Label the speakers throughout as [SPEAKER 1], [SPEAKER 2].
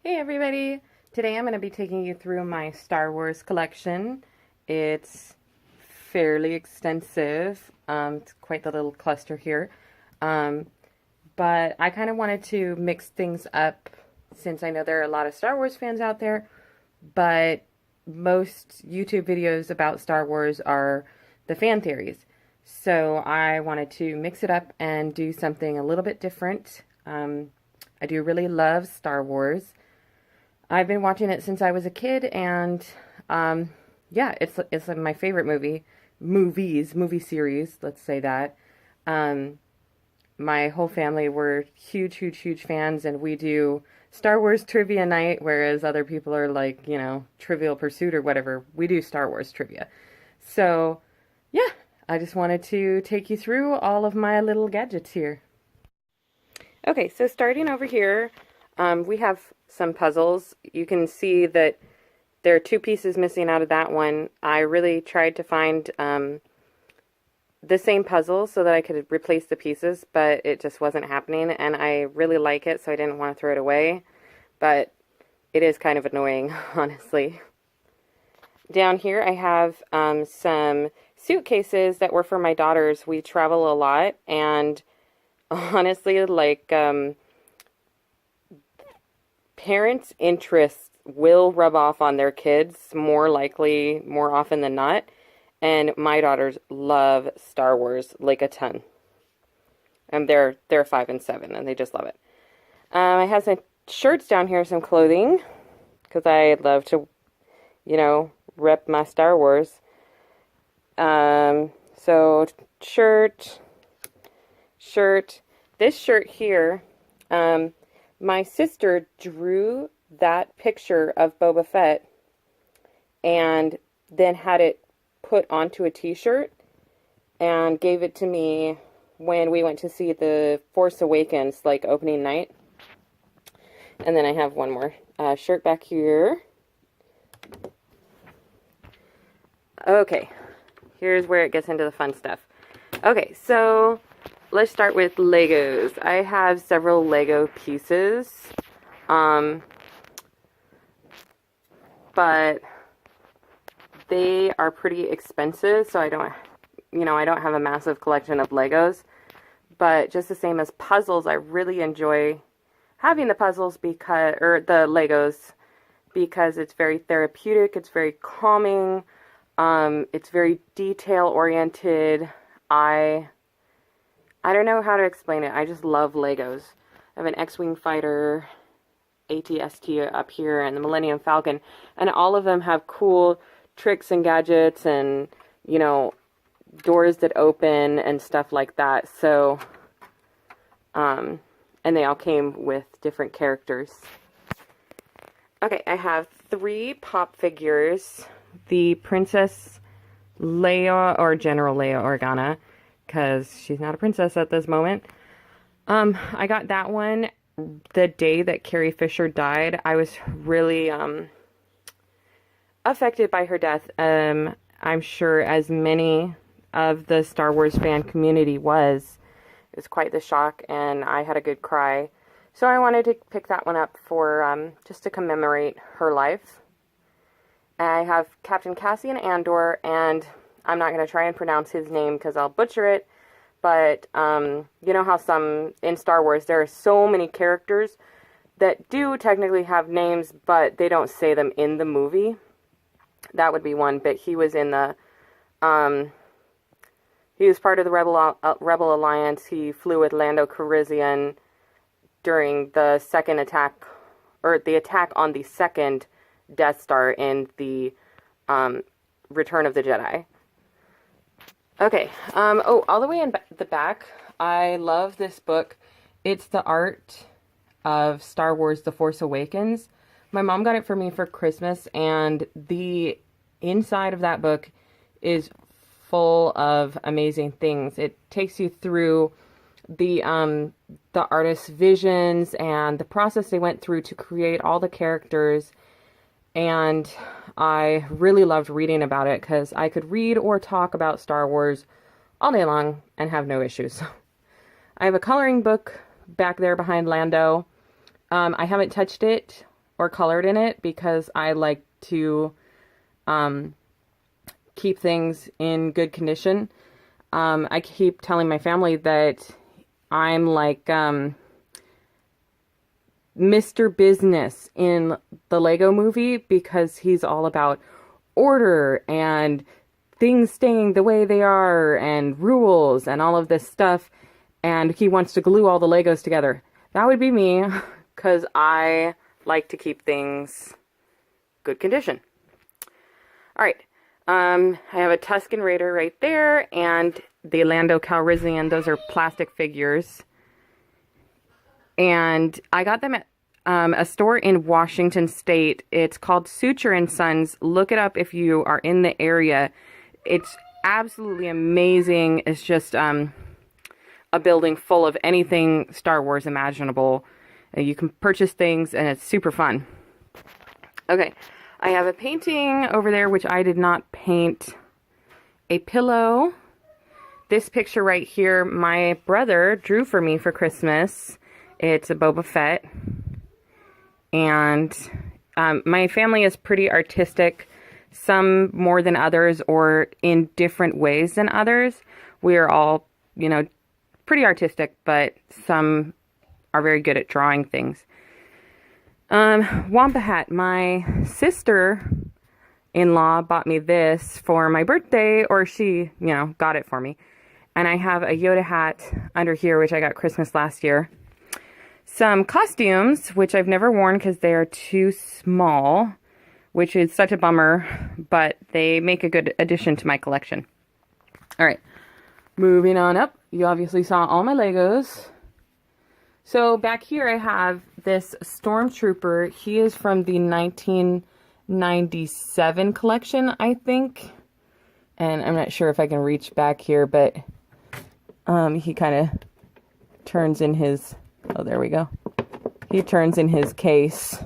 [SPEAKER 1] Hey everybody! Today I'm going to be taking you through my Star Wars collection. It's fairly extensive. It's quite the little cluster here. Um, but I kind of wanted to mix things up since I know there are a lot of Star Wars fans out there, but most YouTube videos about Star Wars are the fan theories. So I wanted to mix it up and do something a little bit different. I do really love Star Wars. I've been watching it since I was a kid, and yeah, it's like my favorite movie series. Let's say that. Um, my whole family were huge fans, and we do Star Wars trivia night, whereas other people are like, Trivial Pursuit or whatever. We do Star Wars trivia. So, yeah, I just wanted to take you through all of my little gadgets here. Okay, so starting over here, we have some puzzles. You can see that there are two pieces missing out of that one. I really tried to find the same puzzle so that I could replace the pieces, but it just wasn't happening, and I really like it, so I didn't want to throw it away, but it is kind of annoying, honestly. Down here I have some suitcases that were for my daughters. We travel a lot, and honestly, like, parents' interests will rub off on their kids more often than not. And my daughters love Star Wars like a ton. And they're 5 and 7, and they just love it. I have some shirts down here, some clothing, because I love to, rep my Star Wars. So shirt. This shirt here, my sister drew that picture of Boba Fett and then had it put onto a t-shirt and gave it to me when we went to see The Force Awakens, like opening night. And then I have one more shirt back here. Okay, here's where it gets into the fun stuff. Okay, so let's start with Legos. I have several Lego pieces, but they are pretty expensive, so I don't have a massive collection of Legos. But just the same as puzzles, I really enjoy having the puzzles or the Legos, because it's very therapeutic, it's very calming, it's very detail oriented. I don't know how to explain it. I just love Legos. I have an X-Wing fighter, AT-ST up here, and the Millennium Falcon, and all of them have cool tricks and gadgets and, doors that open and stuff like that. So, and they all came with different characters. Okay, I have 3 pop figures. The Princess Leia, or General Leia Organa, because she's not a princess at this moment. I got that one the day that Carrie Fisher died. I was really affected by her death. I'm sure as many of the Star Wars fan community was. It was quite the shock, and I had a good cry. So I wanted to pick that one up for just to commemorate her life. I have Captain Cassian Andor, and I'm not going to try and pronounce his name because I'll butcher it. But you know how in Star Wars there are so many characters that do technically have names, but they don't say them in the movie. That would be one. But he was in the he was part of the Rebel Alliance. He flew with Lando Calrissian during the second attack, or the attack on the second Death Star in the Return of the Jedi. Okay, all the way in the back, I love this book. It's The Art of Star Wars: The Force Awakens. My mom got it for me for Christmas, and the inside of that book is full of amazing things. It takes you through the artist's visions and the process they went through to create all the characters. And I really loved reading about it because I could read or talk about Star Wars all day long and have no issues. I have a coloring book back there behind Lando. I haven't touched it or colored in it because I like to keep things in good condition. I keep telling my family that I'm like Mr. Business in the Lego Movie because he's all about order and things staying the way they are and rules and all of this stuff, and he wants to glue all the Legos together. That would be me because I like to keep things good condition. All right. I have a Tusken Raider right there and the Lando Calrissian. Those are plastic figures. And I got them at a store in Washington State. It's called Suture and Sons. Look it up if you are in the area. It's absolutely amazing. It's just a building full of anything Star Wars imaginable. You can purchase things and it's super fun. Okay, I have a painting over there which I did not paint. A pillow. This picture right here, my brother drew for me for Christmas. It's a Boba Fett. And my family is pretty artistic, some more than others or in different ways than others. We are all, you know, pretty artistic, but some are very good at drawing things. Wampa hat. My sister-in-law bought me this for my birthday, or she, you know, got it for me. And I have a Yoda hat under here, which I got Christmas last year. Some costumes, which I've never worn because they are too small, which is such a bummer, but they make a good addition to my collection. All right, moving on up. You obviously saw all my Legos. So back here I have this Stormtrooper. He is from the 1997 collection, I think. And I'm not sure if I can reach back here, but he kind of turns in his... Oh, there we go. He turns in his case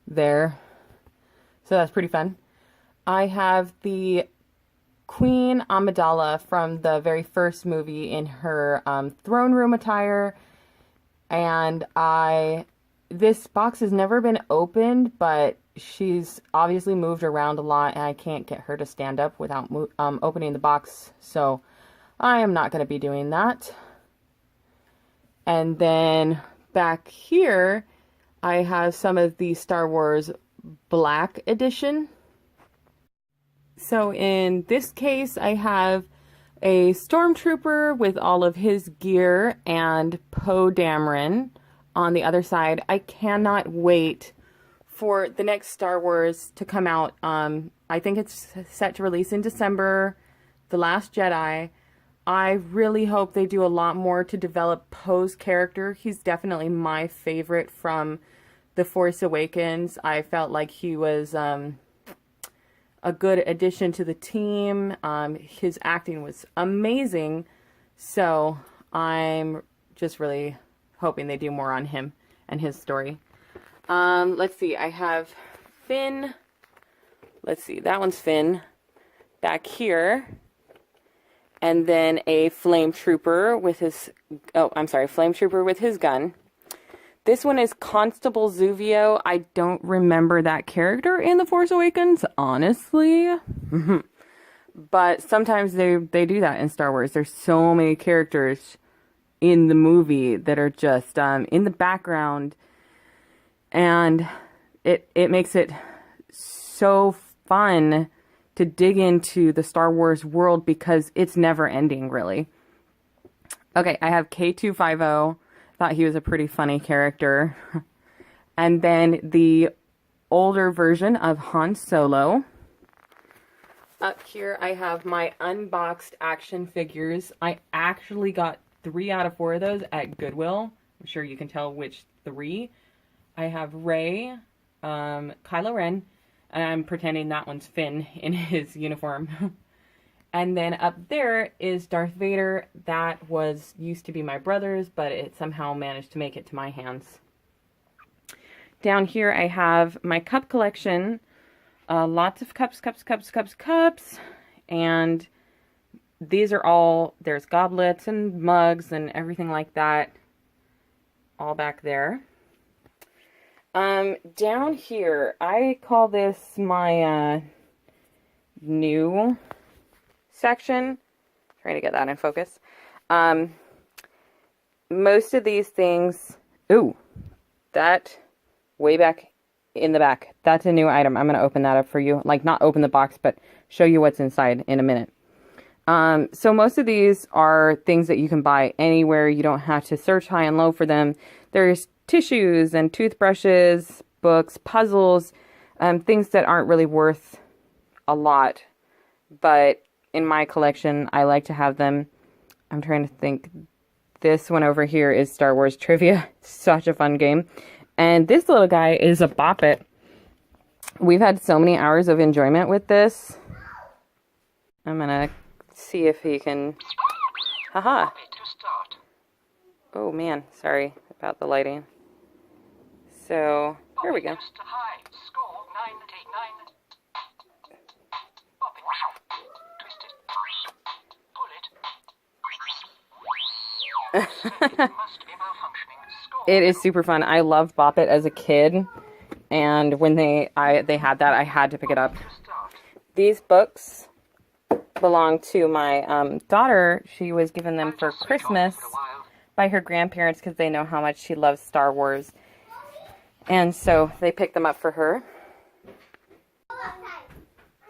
[SPEAKER 1] there. So that's pretty fun. I have the Queen Amidala from the very first movie in her throne room attire. And this box has never been opened, but she's obviously moved around a lot and I can't get her to stand up without opening the box. So I am not going to be doing that. And then back here, I have some of the Star Wars Black Edition. So in this case, I have a Stormtrooper with all of his gear and Poe Dameron on the other side. I cannot wait for the next Star Wars to come out. I think it's set to release in December, The Last Jedi. I really hope they do a lot more to develop Poe's character. He's definitely my favorite from The Force Awakens. I felt like he was a good addition to the team. His acting was amazing. So I'm just really hoping they do more on him and his story. Let's see. I have Finn. Let's see. That one's Finn back here. And then a Flame Trooper with his, Flame Trooper with his gun. This one is Constable Zuvio. I don't remember that character in The Force Awakens, honestly. But sometimes they do that in Star Wars. There's so many characters in the movie that are just in the background. And it makes it so fun to dig into the Star Wars world because it's never ending, really. Okay, I have K250. Thought he was a pretty funny character. And then the older version of Han Solo. Up here I have my unboxed action figures. I actually got 3 out of 4 of those at Goodwill. I'm sure you can tell which 3. I have Rey, Kylo Ren, and I'm pretending that one's Finn in his uniform. And then up there is Darth Vader. That used to be my brother's, but it somehow managed to make it to my hands. Down here I have my cup collection. Lots of cups. And these are all, there's goblets and mugs and everything like that. All back there. Down here, I call this my, new section. Trying to get that in focus. Most of these things, ooh, that way back in the back, that's a new item. I'm going to open that up for you. Like, not open the box, but show you what's inside in a minute. So most of these are things that you can buy anywhere. You don't have to search high and low for them. There's tissues and toothbrushes, books, puzzles, things that aren't really worth a lot. But in my collection, I like to have them. I'm trying to think. This one over here is Star Wars Trivia. Such a fun game. And this little guy is a Bop It. We've had so many hours of enjoyment with this. I'm going to see if he can... Haha. Oh man, sorry about the lighting. So, here we go. It is super fun. I loved Bop It as a kid, and when they had that, I had to pick it up. These books belong to my daughter. She was given them for Christmas by her grandparents because they know how much she loves Star Wars, and so they picked them up for her.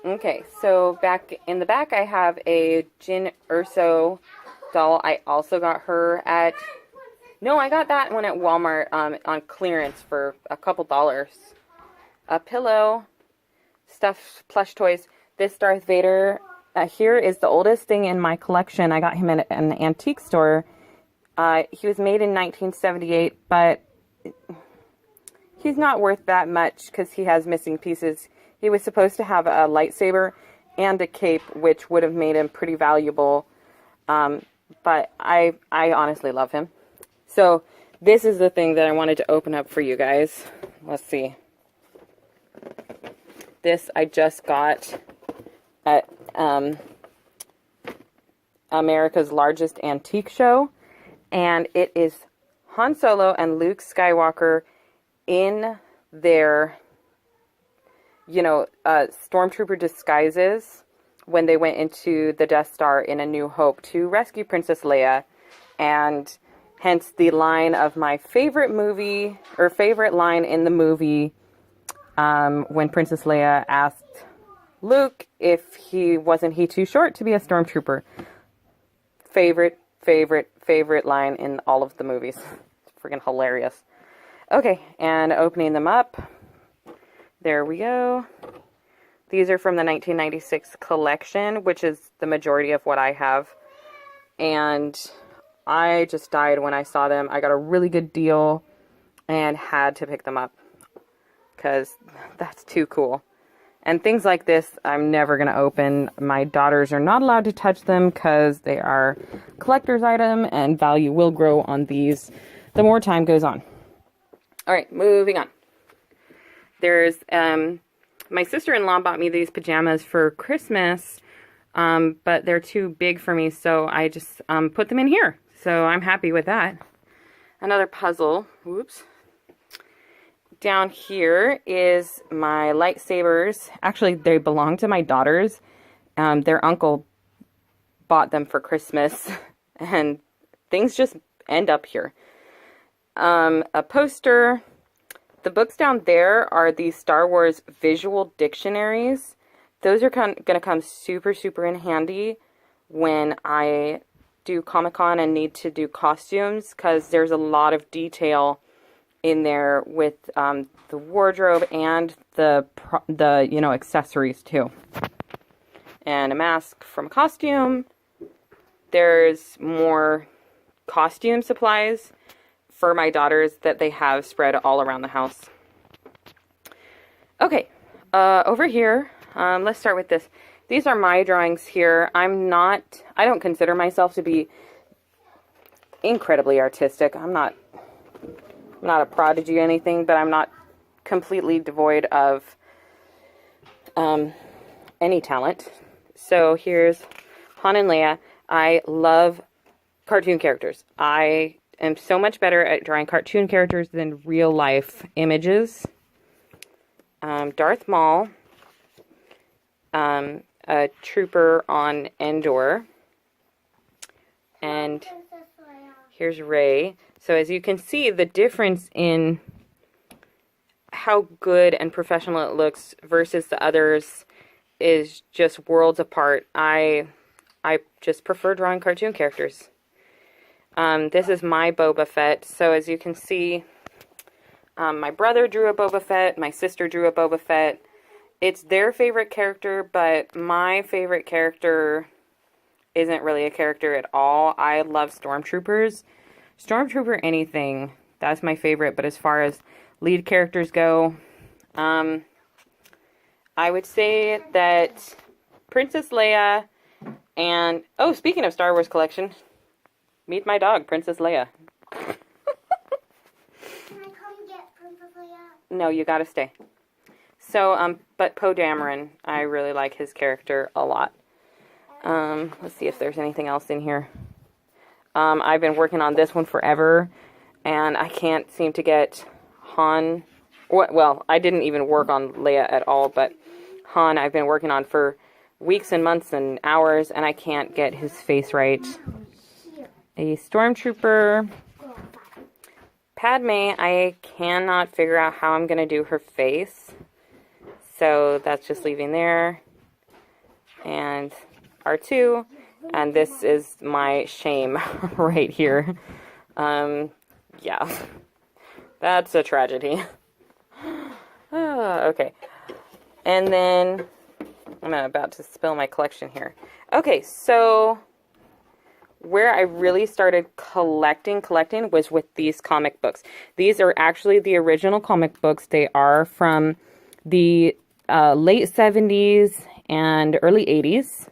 [SPEAKER 1] Okay, so back in the back, I have a Jyn Erso doll. I also got her at... No, I got that one at Walmart on clearance for a couple dollars. A pillow, stuffed plush toys. This Darth Vader here is the oldest thing in my collection. I got him at an antique store. He was made in 1978, but he's not worth that much because he has missing pieces. He was supposed to have a lightsaber and a cape, which would have made him pretty valuable. But I honestly love him. So this is the thing that I wanted to open up for you guys. Let's see. This I just got at America's largest antique show. And it is Han Solo and Luke Skywalker in their, stormtrooper disguises when they went into the Death Star in A New Hope to rescue Princess Leia. And hence the line of my favorite movie, or favorite line in the movie, when Princess Leia asked Luke if he too short to be a stormtrooper. Favorite line in all of the movies. It's freaking hilarious. Okay, and opening them up. There we go. These are from the 1996 collection, which is the majority of what I have. And I just died when I saw them. I got a really good deal and had to pick them up because that's too cool. And things like this, I'm never going to open. My daughters are not allowed to touch them because they are collector's item and value will grow on these the more time goes on. All right, moving on. There's, my sister-in-law bought me these pajamas for Christmas, but they're too big for me, so I just put them in here. So I'm happy with that. Another puzzle. Whoops. Down here is my lightsabers. Actually, they belong to my daughters. Their uncle bought them for Christmas, and things just end up here. A poster. The books down there are the Star Wars visual dictionaries. Those are going to come super, super in handy when I do Comic-Con and need to do costumes, because there's a lot of detail in there with the wardrobe and the accessories too. And a mask from a costume. There's more costume supplies for my daughters that they have spread all around the house. Okay, over here, let's start with this. These are my drawings here. I don't consider myself to be incredibly artistic. I'm not a prodigy or anything, but I'm not completely devoid of any talent. So here's Han and Leia. I love cartoon characters. I am so much better at drawing cartoon characters than real life images. Darth Maul, a trooper on Endor, and here's Rey. So as you can see, the difference in how good and professional it looks versus the others is just worlds apart. I just prefer drawing cartoon characters. This is my Boba Fett. So as you can see, my brother drew a Boba Fett, my sister drew a Boba Fett. It's their favorite character, but my favorite character isn't really a character at all. I love Stormtroopers. Stormtrooper anything, that's my favorite. But as far as lead characters go, I would say that Princess Leia and... Oh, speaking of Star Wars Collection, meet my dog, Princess Leia.
[SPEAKER 2] Can I come get Princess Leia?
[SPEAKER 1] No, you gotta stay. So, but Poe Dameron, I really like his character a lot. Let's see if there's anything else in here. I've been working on this one forever, and I can't seem to get Han... Well, I didn't even work on Leia at all, but Han I've been working on for weeks and months and hours, and I can't get his face right. A Stormtrooper. Padme, I cannot figure out how I'm going to do her face. So that's just leaving there. And R2. And this is my shame right here. Yeah. That's a tragedy. Okay. And then I'm about to spill my collection here. Okay, so where I really started collecting was with these comic books. These are actually the original comic books. They are from the late 70s and early 80s.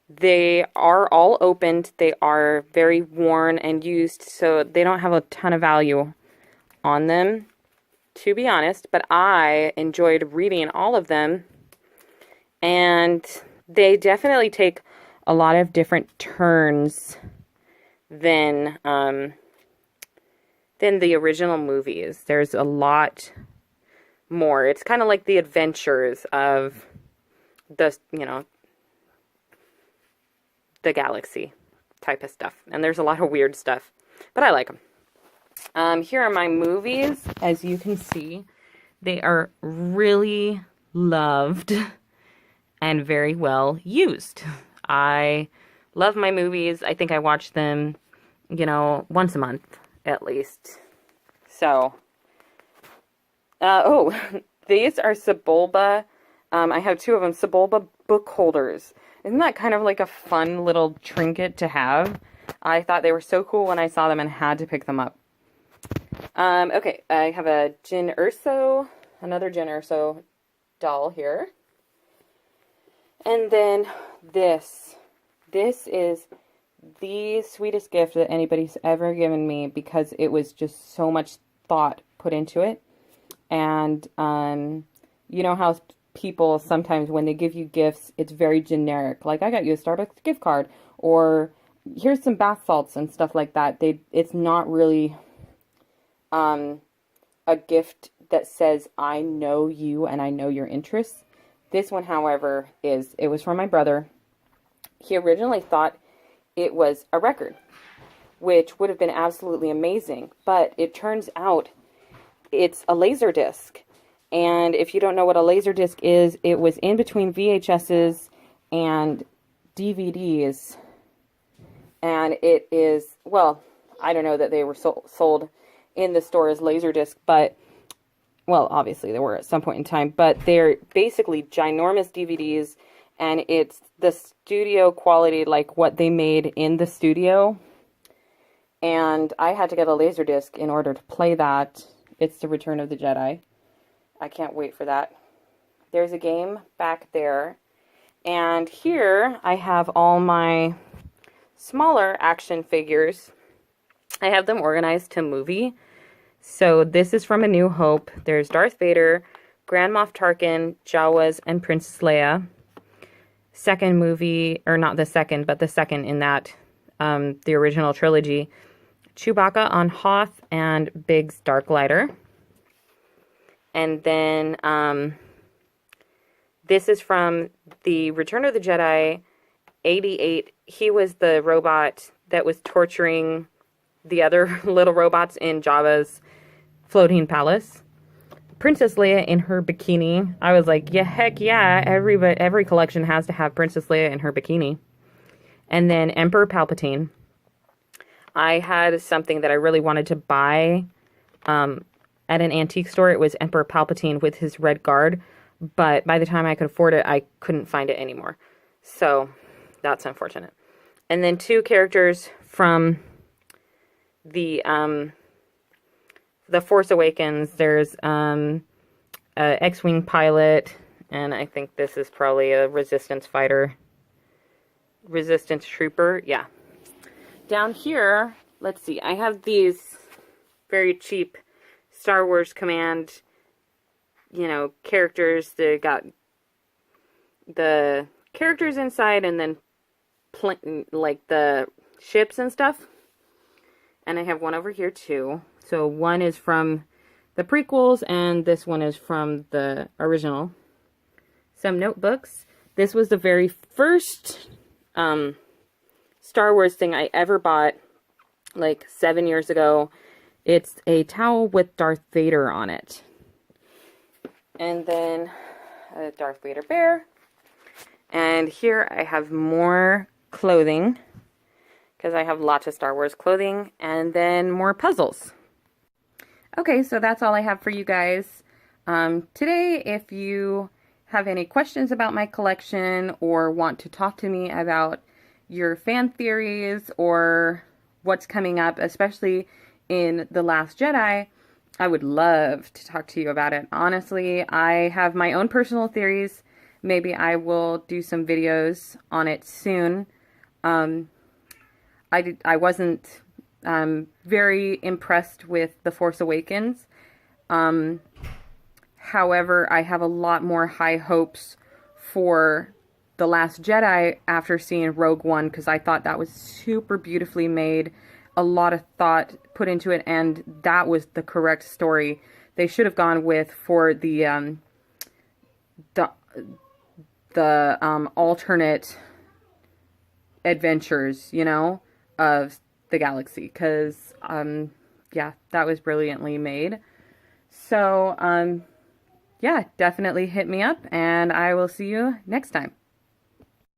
[SPEAKER 1] They are all opened. They are very worn and used, so they don't have a ton of value on them, to be honest. But I enjoyed reading all of them, and they definitely take a lot of different turns than the original movies. There's a lot more. It's kind of like the adventures of the, the galaxy type of stuff. And there's a lot of weird stuff, but I like them. Here are my movies. As you can see, they are really loved and very well used. I love my movies. I think I watch them, once a month at least. So, these are Sebulba. I have two of them, Sebulba book holders. Isn't that kind of like a fun little trinket to have? I thought they were so cool when I saw them and had to pick them up. Okay, I have a Jyn Erso, another Jyn Erso doll here. And then this is the sweetest gift that anybody's ever given me, because it was just so much thought put into it. And, you know how people sometimes when they give you gifts, it's very generic. Like, I got you a Starbucks gift card, or here's some bath salts and stuff like that. It's not really a gift that says, I know you and I know your interests. This one, however, it was from my brother. He originally thought it was a record, which would have been absolutely amazing. But it turns out it's a laser disc. And if you don't know what a laser disc is, it was in between VHSs and DVDs. And it is, well, I don't know that they were sold in the store as laser disc, but, well, obviously they were at some point in time, but they're basically ginormous DVDs, and it's the studio quality, like what they made in the studio. And I had to get a laser disc in order to play that. It's The Return of the Jedi. I can't wait for that. There's a game back there. And here I have all my smaller action figures. I have them organized to movie. So this is from A New Hope. There's Darth Vader, Grand Moff Tarkin, Jawas, and Princess Leia. Second movie, or not the second, but the second in that the original trilogy. Chewbacca on Hoth and Biggs Darklighter. And then this is from the Return of the Jedi 88. He was the robot that was torturing the other little robots in Jabba's floating palace. Princess Leia in her bikini. I was like, yeah, heck yeah. Every collection has to have Princess Leia in her bikini. And then Emperor Palpatine. I had something that I really wanted to buy at an antique store. It was Emperor Palpatine with his red guard. But by the time I could afford it, I couldn't find it anymore. So that's unfortunate. And then two characters from the Force Awakens. There's a X-Wing pilot, and I think this is probably a Resistance fighter. Resistance trooper, yeah. Down here, let's see, I have these very cheap Star Wars Command, characters. They got the characters inside and then like the ships and stuff. And I have one over here too. So one is from the prequels and this one is from the original. Some notebooks. This was the very first Star Wars thing I ever bought, like 7 years ago. It's a towel with Darth Vader on it. And then a Darth Vader bear. And here I have more clothing, because I have lots of Star Wars clothing, and then more puzzles. Okay, so that's all I have for you guys today. If you have any questions about my collection or want to talk to me about your fan theories or what's coming up, especially in The Last Jedi, I would love to talk to you about it. Honestly, I have my own personal theories. Maybe I will do some videos on it soon. I wasn't very impressed with The Force Awakens. However, I have a lot more high hopes for The Last Jedi after seeing Rogue One, because I thought that was super beautifully made. A lot of thought put into it, and that was the correct story. They should have gone with for the alternate adventures, of the galaxy, because yeah, that was brilliantly made. So yeah, definitely hit me up, and I will see you next time.